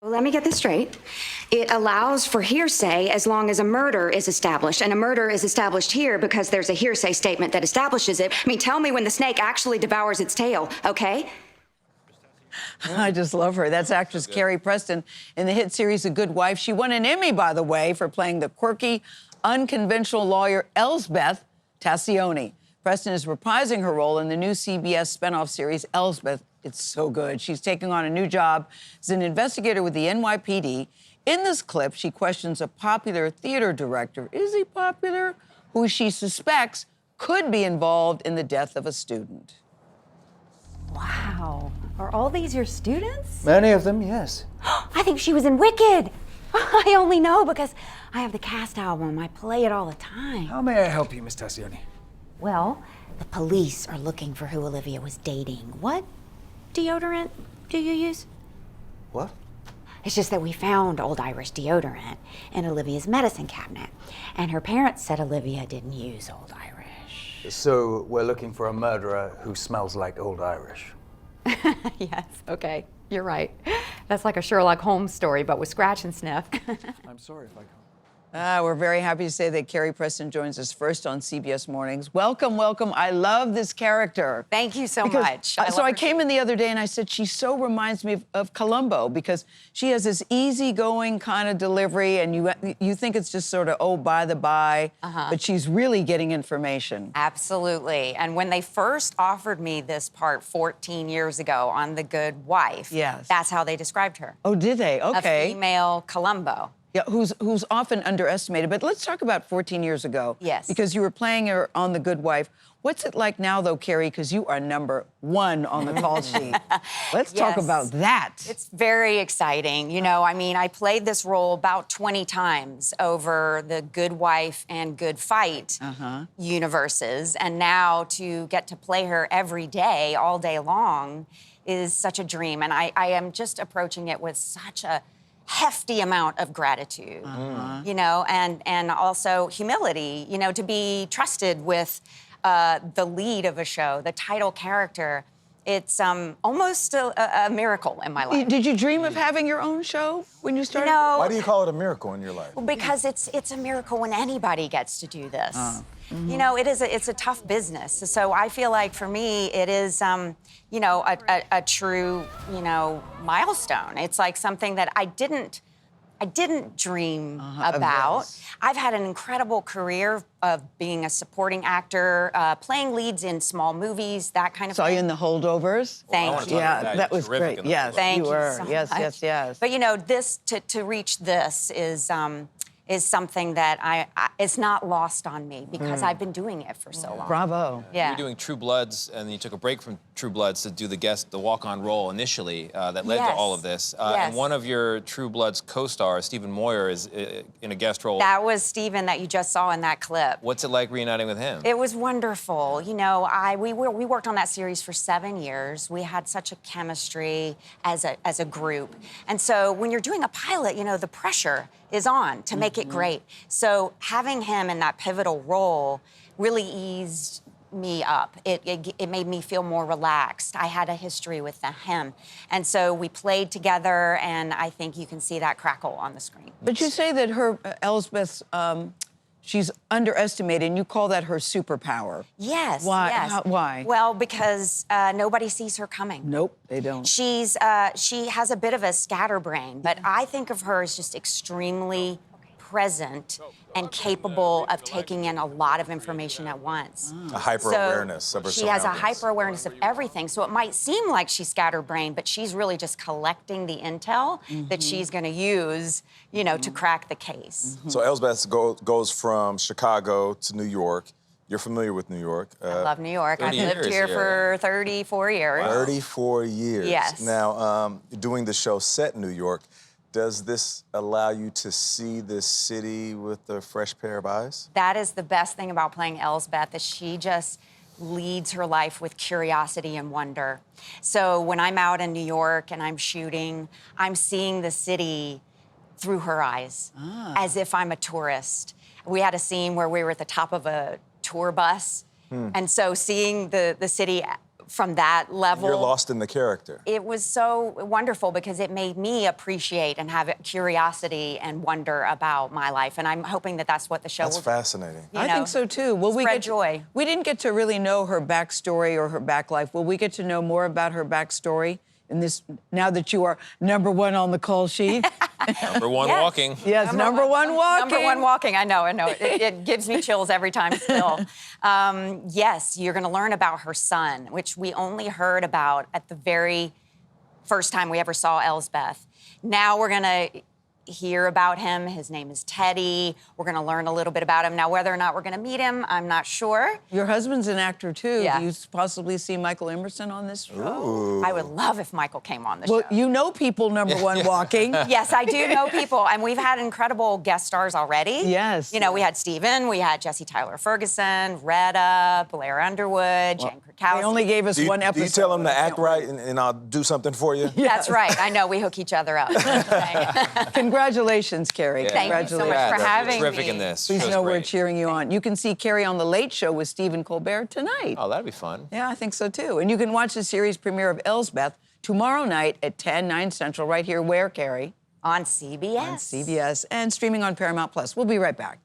Let me get this straight. It allows for hearsay as long as a murder is established, and a murder is established here because there's a hearsay statement that establishes it. I mean, tell me when the snake actually devours its tail, okay? I just love her. That's actress Carrie Preston in the hit series The Good Wife. She won an Emmy, by the way, for playing the quirky, unconventional lawyer Elsbeth Tascioni. Preston is reprising her role in the new CBS spinoff series Elsbeth. It's so good. She's taking on a new job as an investigator with the NYPD. In this clip, she questions a popular theater director, is he popular, who she suspects could be involved in the death of a student. Wow. Are all these your students? Many of them, yes. I think she was in Wicked. I only know because I have the cast album. I play it all the time. How may I help you, Miss Tascioni? Well, the police are looking for who Olivia was dating. What deodorant do you use? What? It's just that we found Old Irish deodorant in Olivia's medicine cabinet, and her parents said Olivia didn't use Old Irish. So we're looking for a murderer who smells like Old Irish. Yes, okay, you're right. That's like a Sherlock Holmes story, but with scratch and sniff. I'm sorry if I can't. We're very happy to say that Carrie Preston joins us first on CBS Mornings. Welcome, welcome. I love this character. Thank you so Because- much. I came in the other day and I said, she so reminds me of Columbo because she has this easygoing kind of delivery and you think it's just sort of, oh, by the by, but she's really getting information. Absolutely. And when they first offered me this part 14 years ago on The Good Wife, Yes. that's how they described her. Oh, did they? Okay. A female Columbo. Yeah, who's often underestimated. But let's talk about 14 years ago. Yes. Because you were playing her on The Good Wife. What's it like now, though, Carrie? Because you are number one on the call sheet. Let's talk Yes. about that. It's very exciting. You know, I mean, I played this role about 20 times over the Good Wife and Good Fight universes. And now to get to play her every day, all day long, is such a dream. And I am just approaching it with such a hefty amount of gratitude, you know, and also humility, you know, to be trusted with the lead of a show, the title character. It's almost a miracle in my life. Did you dream of having your own show when you started? No, Why do you call it a miracle in your life? because it's a miracle when anybody gets to do this. You know, it's a tough business. So I feel like for me, it is, you know, a true, you know, milestone. It's like something that I didn't dream about. this. I've had an incredible career of being a supporting actor, playing leads in small movies, that kind of Saw thing. you in The Holdovers. Thank you. Yeah, that was Terrific great. in The Yes, Thank you you were. so Yes, much. yes, yes. But you know, this to reach this is something that I it's not lost on me because I've been doing it for so long. Bravo. Yeah. You were doing True Bloods, and you took a break from True Bloods to do the walk-on role initially that led to Yes. all of this. Yes. And one of your True Bloods co-stars, Stephen Moyer, is in a guest role. That was Stephen that you just saw in that clip. What's it like reuniting with him? It was wonderful. You know, we worked on that series for 7 years. We had such a chemistry as a group. And so when you're doing a pilot, you know, the pressure is on to make it great. So having him in that pivotal role really eased me up. It made me feel more relaxed. I had a history with him. And so we played together, and I think you can see that crackle on the screen. But you say that her, Elsbeth, she's underestimated, and you call that her superpower. Yes. Why? Yes. Why? Well, because nobody sees her coming. Nope, they don't. She has a bit of a scatterbrain, but I think of her as just extremely present and capable of taking in a lot of information at once. A hyper-awareness of her She has a surroundings. hyper-awareness of everything. So it might seem like she's scatterbrained, but she's really just collecting the intel that she's going to use, you know, to crack the case. So Elsbeth goes from Chicago to New York. You're familiar with New York. I love New York. I've 30 lived years here here. for 34 years. 34 years. Yes. Now, doing the show set in New York, does this allow you to see this city with a fresh pair of eyes? That is the best thing about playing Elsbeth, is she just leads her life with curiosity and wonder. So when I'm out in New York and I'm shooting, I'm seeing the city through her eyes, as if I'm a tourist. We had a scene where we were at the top of a tour bus, and so seeing the city from that level. You're lost in the character. It was so wonderful because it made me appreciate and have curiosity and wonder about my life. And I'm hoping that that's what the show That's will fascinating. I think so too. Well, spread joy. We didn't get to really know her backstory or her back life. Will we get to know more about her backstory in this, now that you are #1 on the call sheet? Number one Yes. walking. Yes, number one walking. Number one walking. I know. It gives me chills every time still. Yes, you're going to learn about her son, which we only heard about at the very first time we ever saw Elsbeth. Now we're going to hear about him. His name is Teddy. We're going to learn a little bit about him. Now, whether or not we're going to meet him, I'm not sure. Your husband's an actor too. Yeah. Do you possibly see Michael Emerson on this show? I would love if Michael came on the Well, show. you know people, #1 walking. Yes, I do know people, and we've had incredible guest stars already. Yes. You know, we had Steven, we had Jesse Tyler Ferguson, Retta, Blair Underwood, Jen Krakowski. They only gave us one episode. Do you tell them to I can't act right and I'll do something for you? That's right. I know we hook each other up. wait. Congratulations, Carrie. Thank you so much Congratulations. for having Terrific me. in this. Please Show's know we're great. cheering you on. You can see Carrie on The Late Show with Stephen Colbert tonight. Oh, that'd be fun. Yeah, I think so too. And you can watch the series premiere of Elsbeth tomorrow night at 10, 9 Central, right here where, Carrie? On CBS. On CBS and streaming on Paramount Plus. We'll be right back.